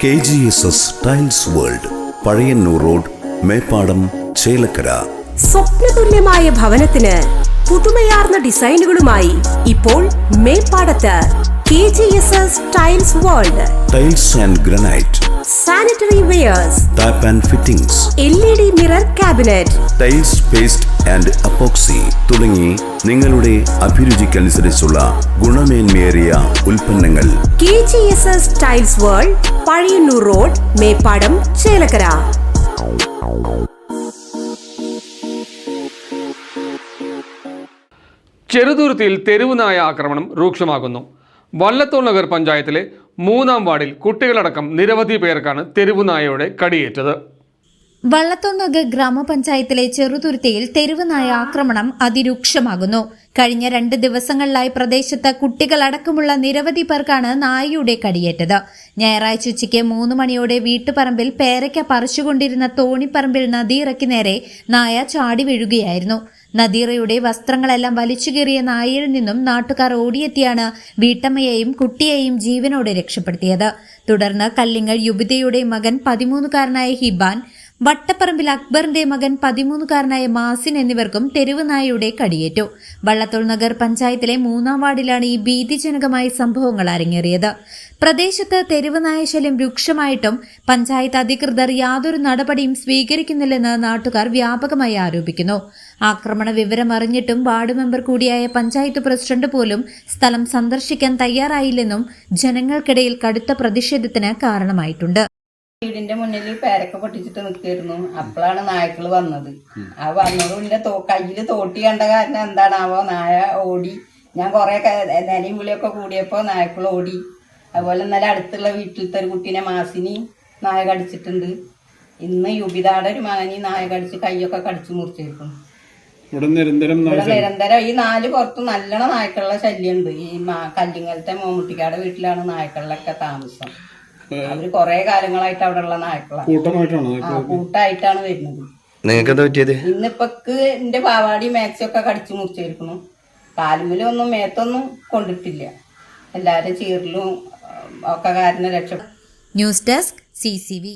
KGSS tiles world, Pazhayannur road, Meppadam, Chelakkara. സ്വപ്നതുല്യമായ ഭവനത്തിന് പുതുമയാർന്ന ഡിസൈനുകളുമായി ഇപ്പോൾ മേപ്പാടത്ത് KGSS tiles world. Tiles and granite, sanitary wares, tap and fittings, LED mirror cabinet, tiles paste and epoxy തുടങ്ങി നിങ്ങളുടെ അഭിരുചിക്കനുസരിച്ചുള്ള ഗുണമേന്മയേറിയ ഉൽപ്പന്നങ്ങൾ. KGSS tiles world, Pazhayannur road, Meppadam, Chelakkara. ചെറുതുരുത്തിയിൽ തെരുവുനായ ആക്രമണം രൂക്ഷമാകുന്നു. വള്ളത്തോൾ നഗർ പഞ്ചായത്തിലെ 3-ാം വാർഡിൽ കുട്ടികളടക്കം നിരവധി പേർക്കാണ് തെരുവുനായയുടെ കടിയേറ്റത്. വള്ളത്തോൾ നഗർ ഗ്രാമപഞ്ചായത്തിലെ ചെറുതുരുത്തിയിൽ തെരുവുനായ ആക്രമണം അതിരൂക്ഷമാകുന്നു. കഴിഞ്ഞ 2 ദിവസങ്ങളിലായി പ്രദേശത്ത് കുട്ടികളടക്കമുള്ള നിരവധി പേർക്കാണ് നായയുടെ കടിയേറ്റത്. ഞായറാഴ്ച ഉച്ചയ്ക്ക് 3 മണിയോടെ വീട്ടുപറമ്പിൽ പേരയ്ക്ക പറിച്ചുകൊണ്ടിരുന്ന തോണിപ്പറമ്പിൽ നദീറയ്ക്ക് നേരെ നായ ചാടി വീഴുകയായിരുന്നു. നദീറയുടെ വസ്ത്രങ്ങളെല്ലാം വലിച്ചുകീറിയ നായയിൽ നിന്നും നാട്ടുകാർ ഓടിയെത്തിയാണ് വീട്ടമ്മയെയും കുട്ടിയെയും ജീവനോടെ രക്ഷപ്പെടുത്തിയത്. തുടർന്ന് കല്ലിങ്ങൽ യുബിതയുടെ മകൻ 13-കാരനായ ഹിബാൻ, വട്ടപ്പറമ്പിൽ അക്ബറിന്റെ മകൻ 13-കാരനായ മാസിൻ എന്നിവർക്കും തെരുവുനായയുടെ കടിയേറ്റു. വള്ളത്തോൾ നഗർ പഞ്ചായത്തിലെ 3-ാം വാർഡിലാണ് ഈ ഭീതിജനകമായ സംഭവങ്ങൾ അരങ്ങേറിയത്. പ്രദേശത്ത് തെരുവുനായ ശല്യം രൂക്ഷമായിട്ടും പഞ്ചായത്ത് അധികൃതർ യാതൊരു നടപടിയും സ്വീകരിക്കുന്നില്ലെന്ന് നാട്ടുകാർ വ്യാപകമായി ആരോപിക്കുന്നു. ആക്രമണ വിവരം അറിഞ്ഞിട്ടും വാർഡ് മെമ്പർ കൂടിയായ പഞ്ചായത്ത് പ്രസിഡന്റ് പോലും സ്ഥലം സന്ദർശിക്കാൻ തയ്യാറായില്ലെന്നും ജനങ്ങൾക്കിടയിൽ കടുത്ത പ്രതിഷേധത്തിന് കാരണമായിട്ടുണ്ട്. വീടിന്റെ മുന്നിൽ പേരക്ക പൊട്ടിച്ചിട്ട് നിൽക്കായിരുന്നു. അപ്പോഴാണ് നായ്ക്കൾ വന്നത്. ആ വന്നതിന്റെ കയ്യില് തോട്ടി കണ്ട കാരണം എന്താണാവോ നായ ഓടി. ഞാൻ കുറെ നനയും വിളിയൊക്കെ കൂടിയപ്പോ നായ്ക്കൾ ഓടി. അതുപോലെ ഇന്നലെ അടുത്തുള്ള വീട്ടിലത്തെ ഒരു കുട്ടീനെ മാസിനി നായ കടിച്ചിട്ടുണ്ട്. ഇന്ന് യുബിതയുടെ ഒരു മകനി നായ കടിച്ച് കൈയൊക്കെ കടിച്ചു മുറിച്ചേക്കും. നിരന്തരം ഈ 4 പുറത്ത് നല്ലോണം നായ്ക്കളുടെ ശല്യമുണ്ട്. ഈ കല്ലിങ്ങലത്തെ മോമുട്ടിക്കാടെ വീട്ടിലാണ് നായ്ക്കളിലൊക്കെ താമസം. അവര് കൊറേ കാലങ്ങളായിട്ട് അവിടെ ഉള്ള നായ്ക്കളാണ്. കൂട്ടായിട്ടാണ് വരുന്നത്. ഇന്നിപ്പൊക്ക് എന്റെ പാവാടി മാക്സിയൊക്കെ കടിച്ചു മുറിച്ചേരിക്കുന്നു. കാലുമ്പിലൊന്നും മേത്തൊന്നും കൊണ്ടിട്ടില്ല. എല്ലാരും ചീറിലും ഒക്കെ കാരണം രക്ഷപ്പെട്ടു. News desk CCV.